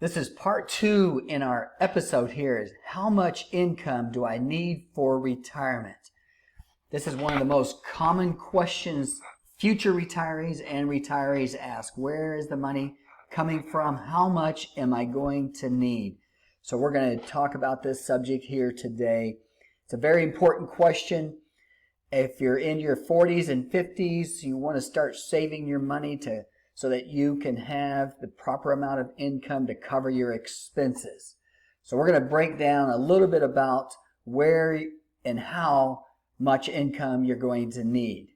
This is part 2 in our episode here is how much income do I need for retirement? This is one of the most common questions future retirees and retirees ask. Where is the money coming from? How much am I going to need? So we're going to talk about this subject here today. It's a very important question. If you're in your 40s and 50s, you want to start saving your money so that you can have the proper amount of income to cover your expenses. So we're going to break down a little bit about where and how much income you're going to need.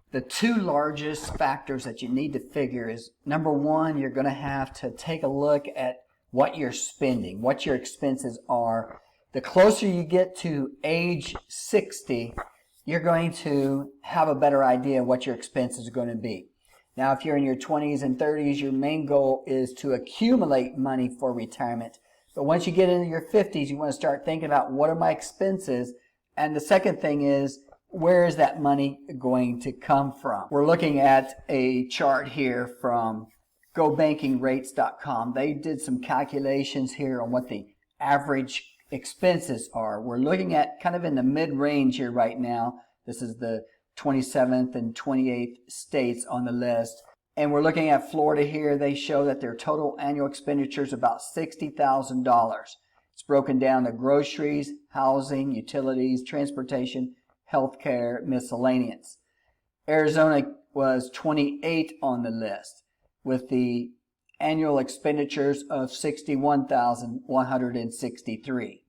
The two largest factors that you need to figure is, number one, you're going to have to take a look at what you're spending, what your expenses are. The closer you get to age 60, you're going to have a better idea of what your expenses are going to be. Now, if you're in your 20s and 30s, your main goal is to accumulate money for retirement. But once you get into your 50s, you want to start thinking about what are my expenses. And the second thing is, where is that money going to come from? We're looking at a chart here from GoBankingRates.com. They did some calculations here on what the average expenses are. We're looking at kind of in the mid-range here right now. This is the 27th and 28th states on the list. And we're looking at Florida here. They show that their total annual expenditure is about $60,000. It's broken down to groceries, housing, utilities, transportation, healthcare, miscellaneous. Arizona was 28 on the list with the annual expenditures of $61,163.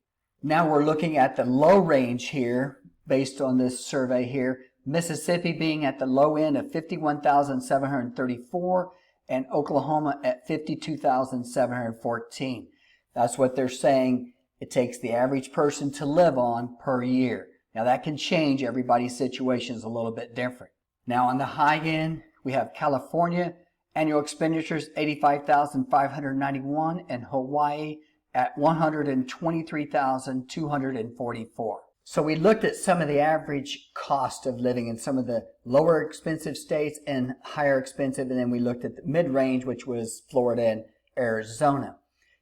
Now we're looking at the low range here based on this survey here. Mississippi being at the low end of $51,734 and Oklahoma at $52,714. That's what they're saying it takes the average person to live on per year. Now that can change. Everybody's situation is a little bit different. Now on the high end, we have California. Annual expenditures $85,591 and Hawaii at $123,244. So we looked at some of the average cost of living in some of the lower expensive states and higher expensive, and then we looked at the mid-range, which was Florida and Arizona.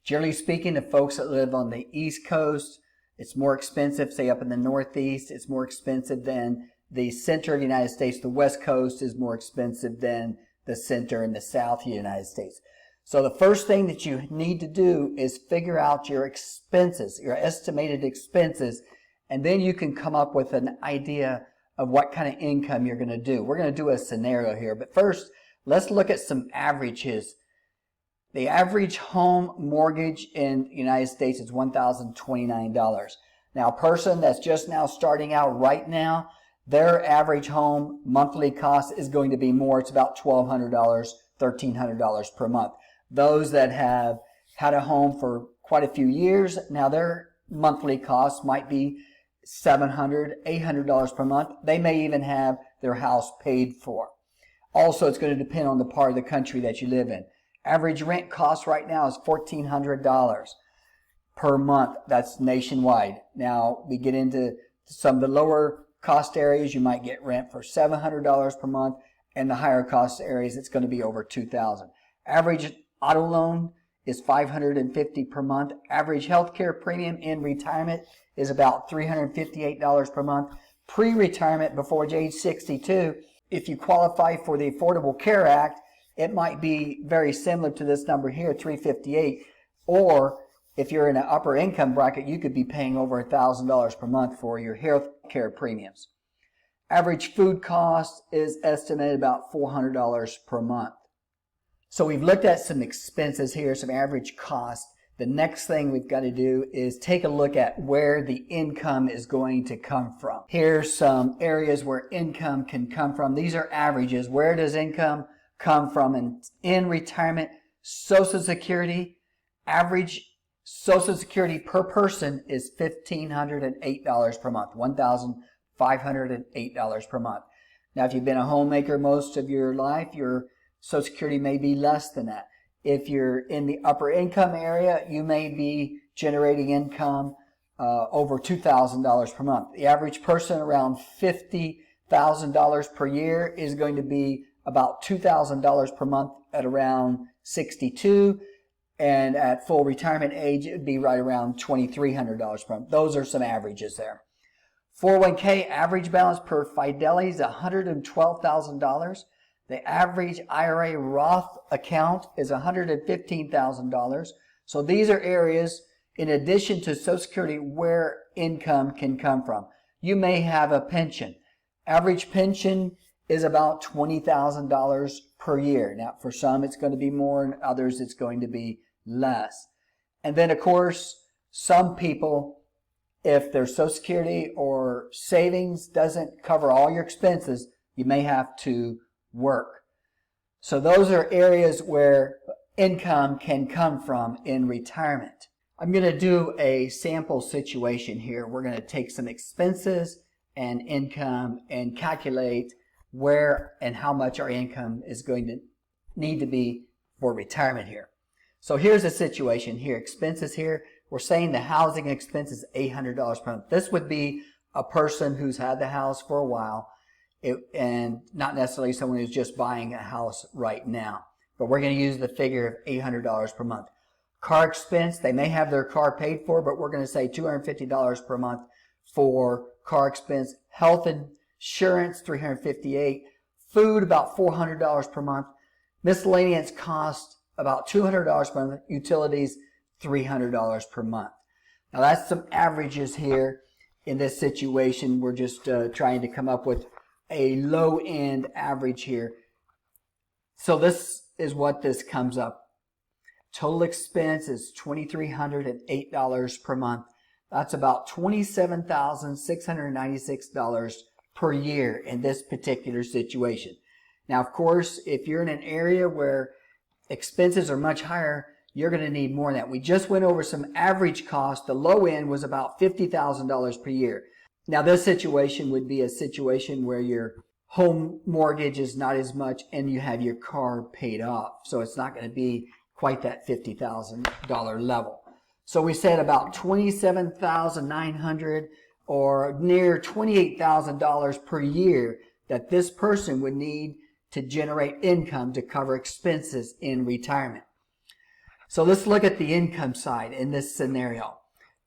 Generally speaking, the folks that live on the East Coast, it's more expensive. Say up in the Northeast, it's more expensive than the center of the United States. The West Coast is more expensive than the center and the south of the United States. So the first thing that you need to do is figure out your expenses, your estimated expenses, and then you can come up with an idea of what kind of income you're going to do. We're going to do a scenario here, but first, let's look at some averages. The average home mortgage in the United States is $1,029. Now, a person that's just now starting out right now, their average home monthly cost is going to be more. It's about $1,200, $1,300 per month. Those that have had a home for quite a few years, now their monthly cost might be $700, $800 per month. They may even have their house paid for. Also, it's going to depend on the part of the country that you live in. Average rent cost right now is $1,400 per month. That's nationwide. Now, we get into some of the lower cost areas, you might get rent for $700 per month, and the higher cost areas, it's going to be over $2,000. Average auto loan is $550 per month. Average healthcare premium in retirement is about $358 per month. Pre-retirement before age 62, if you qualify for the Affordable Care Act, it might be very similar to this number here, $358, or if you're in an upper income bracket, you could be paying over $1,000 per month for your health care premiums. Average food cost is estimated about $400 per month. So we've looked at some expenses here, some average costs. The next thing we've got to do is take a look at where the income is going to come from. Here's some areas where income can come from. These are averages. Where does income come from? In retirement, Social Security, average Social Security per person is $1,508 per month, $1,508 per month. Now, if you've been a homemaker most of your life, your Social Security may be less than that. If you're in the upper income area, you may be generating income over $2,000 per month. The average person around $50,000 per year is going to be about $2,000 per month at around 62, and at full retirement age, it would be right around $2,300 per month. Those are some averages there. 401k average balance per Fidelity is $112,000. The average IRA Roth account is $115,000. So these are areas, in addition to Social Security, where income can come from. You may have a pension. Average pension is about $20,000 per year. Now, for some, it's going to be more, and others, it's going to be less. And then, of course, some people, if their Social Security or savings doesn't cover all your expenses, you may have to work. So those are areas where income can come from in retirement. I'm going to do a sample situation here. We're going to take some expenses and income and calculate where and how much our income is going to need to be for retirement here. So here's a situation here. Expenses here. We're saying the housing expense is $800 per month. This would be a person who's had the house for a while, and not necessarily someone who's just buying a house right now. But we're going to use the figure of $800 per month. Car expense, they may have their car paid for, but we're going to say $250 per month for car expense. Health insurance, $358. Food, about $400 per month. Miscellaneous cost, about $200 per month. Utilities, $300 per month. Now that's some averages here in this situation. We're just trying to come up with a low-end average here. So this is what this comes up. Total expense is $2,308 per month. That's about $27,696 per year in this particular situation. Now, of course, if you're in an area where expenses are much higher, you're going to need more than that. We just went over some average cost. The low end was about $50,000 per year. Now, this situation would be a situation where your home mortgage is not as much and you have your car paid off. So it's not going to be quite that $50,000 level. So we said about $27,900 or near $28,000 per year that this person would need to generate income to cover expenses in retirement. So let's look at the income side in this scenario.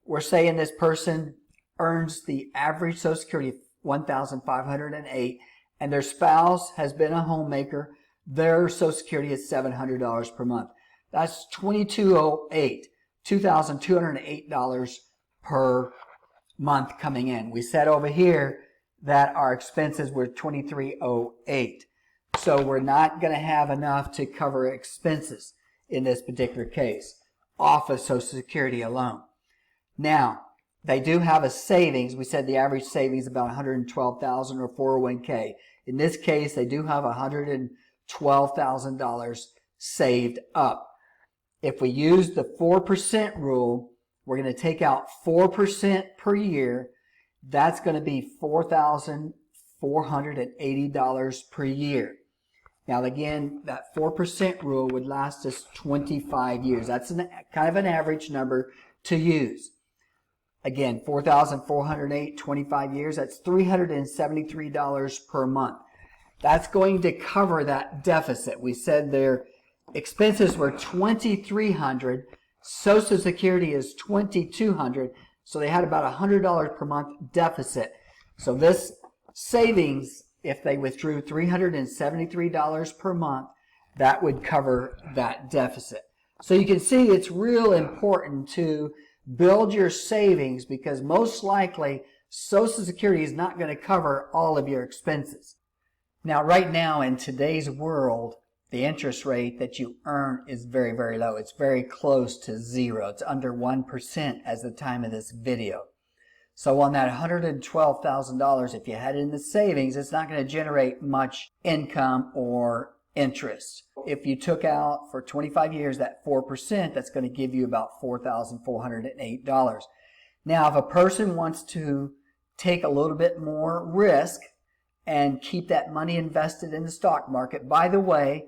We're saying this person earns the average Social Security of $1,508, and their spouse has been a homemaker. Their Social Security is $700 per month. That's $2,208 per month coming in. We said over here that our expenses were $2,308. So we're not going to have enough to cover expenses in this particular case off of Social Security alone. Now, they do have a savings. We said the average savings is about $112,000 or 401k. In this case, they do have $112,000 saved up. If we use the 4% rule, we're going to take out 4% per year. That's going to be $4,480 per year. Now, again, that 4% rule would last us 25 years. That's kind of an average number to use. Again, $4,408, 25 years, that's $373 per month. That's going to cover that deficit. We said their expenses were $2,300. Social Security is $2,200. So they had about $100 per month deficit. So this savings, if they withdrew $373 per month, that would cover that deficit. So you can see it's real important to build your savings because most likely Social Security is not going to cover all of your expenses. Now, right now in today's world, the interest rate that you earn is very, very low. It's very close to zero. It's under 1% as the time of this video. So on that $112,000, if you had it in the savings, it's not going to generate much income or interest. If you took out for 25 years that 4%, that's going to give you about $4,408. Now, if a person wants to take a little bit more risk and keep that money invested in the stock market, by the way,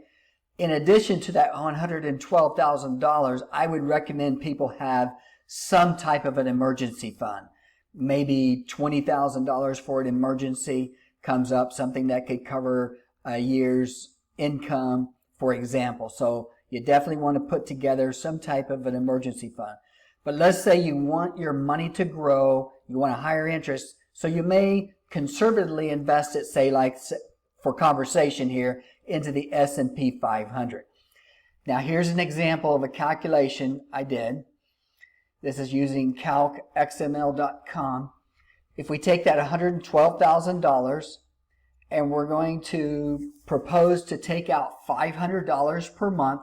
in addition to that $112,000, I would recommend people have some type of an emergency fund. Maybe $20,000 for an emergency comes up, something that could cover a year's income, for example. So you definitely want to put together some type of an emergency fund. But let's say you want your money to grow, you want a higher interest, so you may conservatively invest it, say, like for conversation here, into the S&P 500. Now here's an example of a calculation I did. This is using calcxml.com. If we take that $112,000 and we're going to propose to take out $500 per month,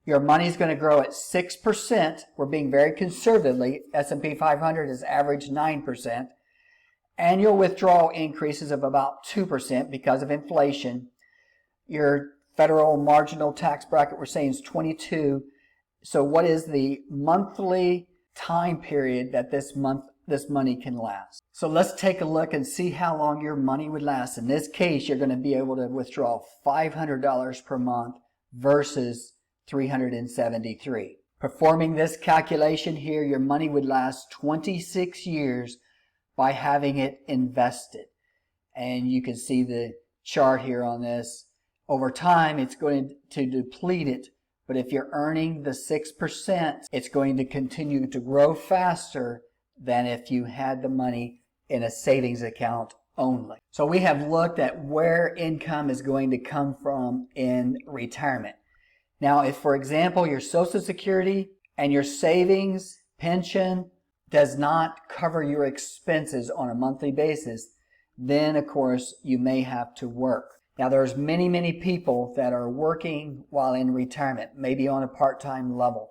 your money's going to grow at 6%. We're being very conservatively. S&P 500 has averaged 9%. Annual withdrawal increases of about 2% because of inflation. Your federal marginal tax bracket we're saying is 22. So what is the monthly time period that this money can last? So let's take a look and see how long your money would last. In this case, you're going to be able to withdraw $500 per month versus $373. Performing this calculation here, your money would last 26 years by having it invested. And you can see the chart here on this. Over time, it's going to deplete it, but if you're earning the 6%, it's going to continue to grow faster than if you had the money in a savings account only. So we have looked at where income is going to come from in retirement. Now, if, for example, your Social Security and your savings, pension does not cover your expenses on a monthly basis, then, of course, you may have to work. Now, there's many people that are working while in retirement, maybe on a part-time level.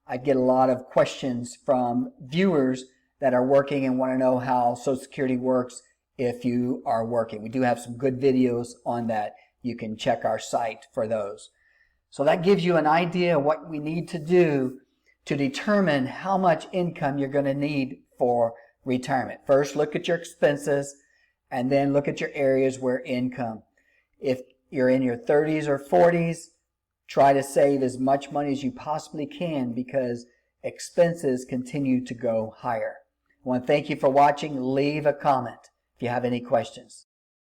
I get a lot of questions from viewers that are working and want to know how Social Security works if you are working. We do have some good videos on that. You can check our site for those. So that gives you an idea of what we need to do to determine how much income you're going to need for retirement. First, look at your expenses, and then look at your areas where income. If you're in your 30s or 40s, try to save as much money as you possibly can because expenses continue to go higher. I want to thank you for watching. Leave a comment if you have any questions.